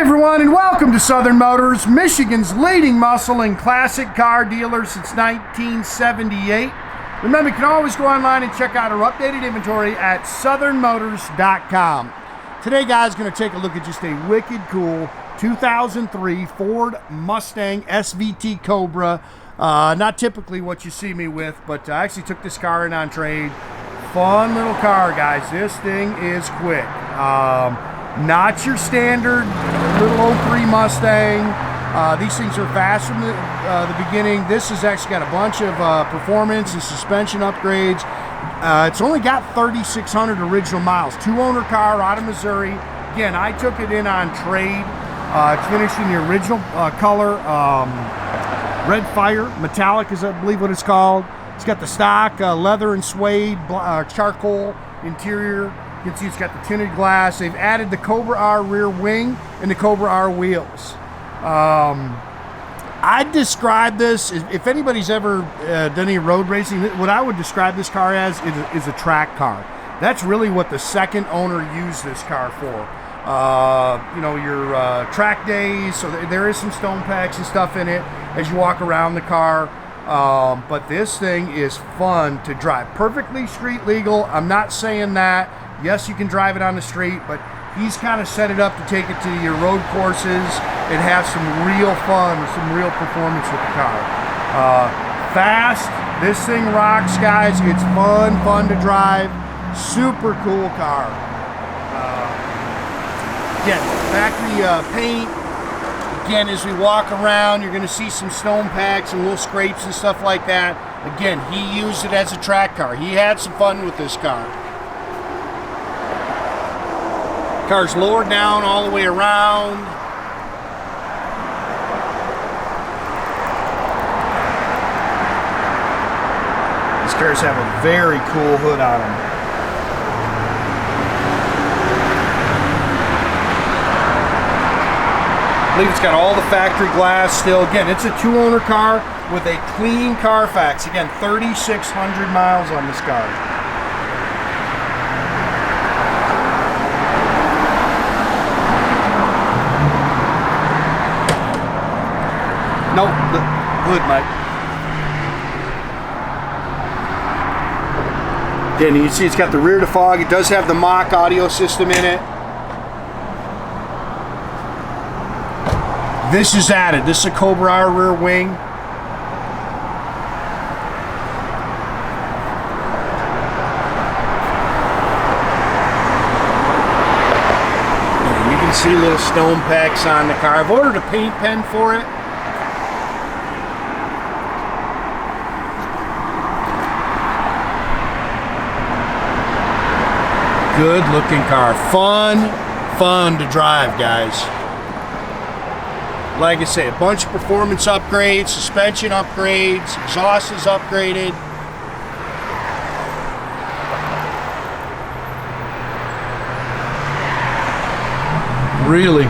Hi everyone, and welcome to Southern Motors, Michigan's leading muscle and classic car dealer since 1978. Remember, you can always go online and check out our updated inventory at southernmotors.com. Today, guys, going to take a look at just a wicked cool 2003 Ford Mustang SVT Cobra. Not typically what you see me with, but I actually took this car in on trade. Fun little car, guys. This thing is quick. Not your standard little 03 Mustang. These things are fast from the beginning. This has actually got a bunch of performance and suspension upgrades. It's only got 3,600 original miles. Two-owner car out of Missouri. Again, I took it in on trade. It's finished in the original color. Redfire, metallic is I believe what it's called. It's got the stock leather and suede charcoal interior. You can see it's got the tinted glass. They've added the Cobra R rear wing and the Cobra R wheels. I'd describe this, if anybody's ever done any road racing, what I would describe this car as is a track car. That's really what the second owner used this car for. You know, your track days, so there is some stone packs and stuff in it as you walk around the car. But this thing is fun to drive. Perfectly street legal. I'm not saying that. Yes, you can drive it on the street, but he's kind of set it up to take it to your road courses and have some real fun, some real performance with the car. Fast. This thing rocks, guys. It's fun to drive. Super cool car. Again, factory paint. Again, as we walk around, you're going to see some stone packs and little scrapes and stuff like that. Again, he used it as a track car. He had some fun with this car. Car's lowered down all the way around. These cars have a very cool hood on them. I believe it's got all the factory glass still. Again, it's a two-owner car with a clean Carfax. Again, 3,600 miles on this car. Nope, the hood might. Again, you can see it's got the rear defog. It does have the Mach audio system in it. This is added. This is a Cobra R rear wing. And you can see little stone packs on the car. I've ordered a paint pen for it. Good looking car. Fun to drive, guys. Like I say, a bunch of performance upgrades, suspension upgrades, exhaust is upgraded. Really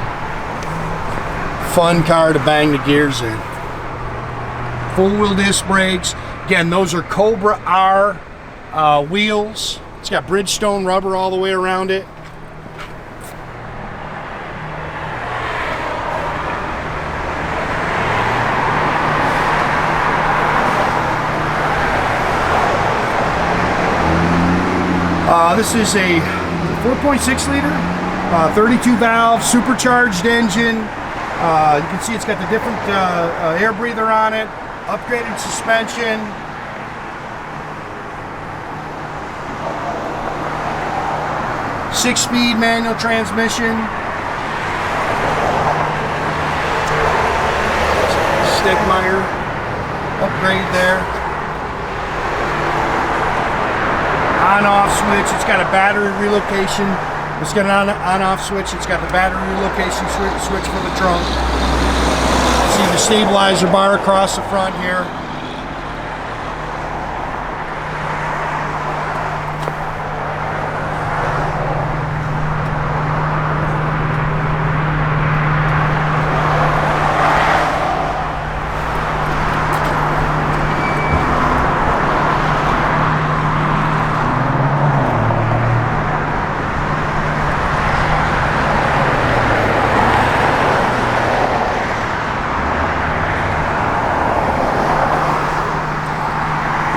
fun car to bang the gears in. Four-wheel disc brakes. Again, those are Cobra R wheels. It's got Bridgestone rubber all the way around it. This is a 4.6 liter, 32 valve, supercharged engine. You can see it's got the different air breather on it, upgraded suspension. Six-speed manual transmission. Stegmeyer upgrade there. On-off switch. It's got a battery relocation. It's got an on-off switch. It's got the battery relocation switch for the trunk. See the stabilizer bar across the front here.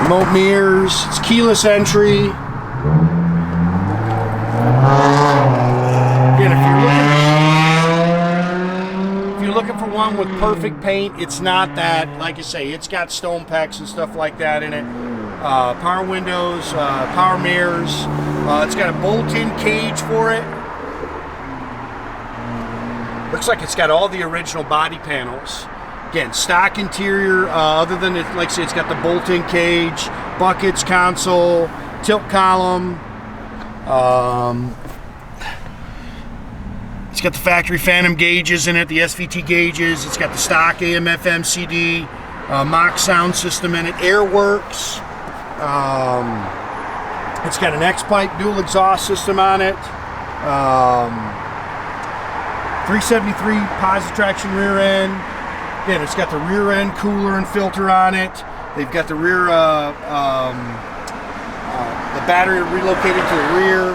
Remote mirrors. It's keyless entry. Again, if you're looking for one with perfect paint, it's not that. Like I say, it's got stone pecks and stuff like that in it. Power windows, power mirrors. It's got a bolt-in cage for it. Looks like it's got all the original body panels. Again, stock interior, other than it, like I say, it's got the bolt-in cage, buckets, console, tilt column. It's got the factory phantom gauges in it, the SVT gauges. It's got the stock AM, FM, CD, Mach sound system in it, Airworks. It's got an X-pipe dual exhaust system on it. 373 posi traction rear end. Again, it's got the rear end cooler and filter on it. They've got the rear, the battery relocated to the rear.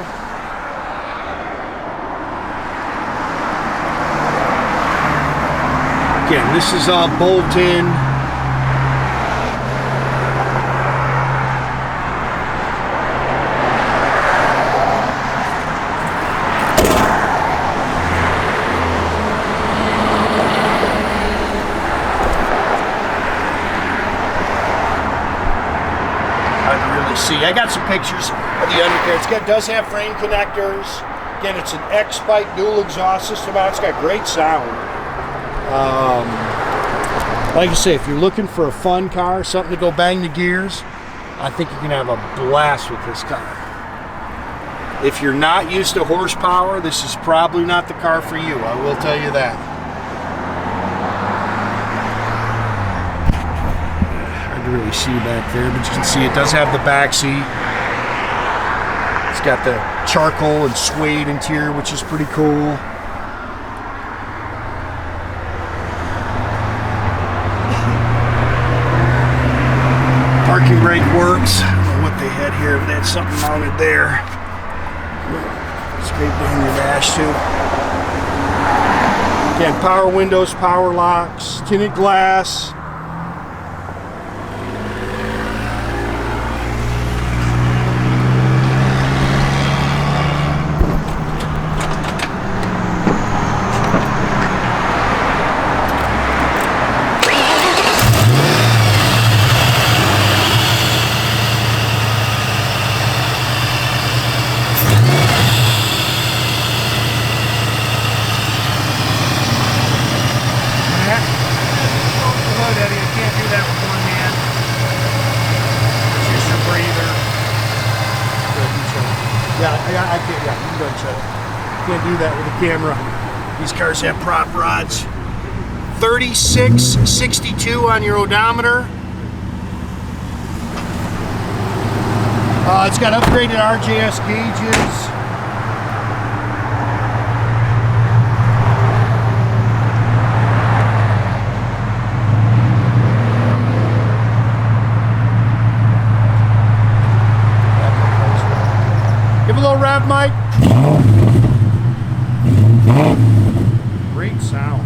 Again, this is all bolt-in. I got some pictures of the undercarriage. It does have frame connectors. Again, it's an X-pipe dual exhaust system out. It's got great sound. Like I say, if you're looking for a fun car, something to go bang the gears, I think you can have a blast with this car. If you're not used to horsepower, this is probably not the car for you. I will tell you that. Really see back there, but you can see it does have the back seat. It's got the charcoal and suede interior, which is pretty cool. Parking brake works. I don't know what they had here, but they had something mounted there. Straight down your dash too. Again, power windows, power locks, tinted glass. I can't, yeah, you can go and shut it. Can't do that with a camera. These cars have prop rods. 3662 on your odometer. It's got upgraded RJS gauges. Give a little rev, Mike. Great sound.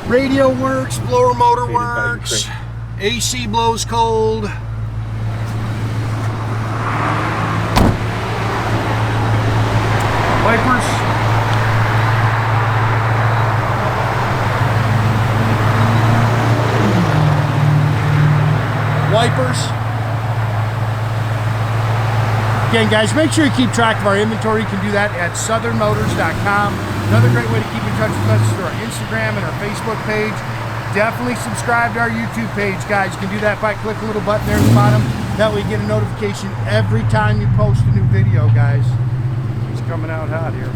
Radio works, blower motor works, AC blows cold. Wipers. Wipers. Again, guys, make sure you keep track of our inventory. You can do that at southernmotors.com. Another great way to keep in touch with us is through our Instagram and our Facebook page. Definitely subscribe to our YouTube page, guys. You can do that by clicking a little button there at the bottom. That way you get a notification every time you post a new video, guys. It's coming out hot here.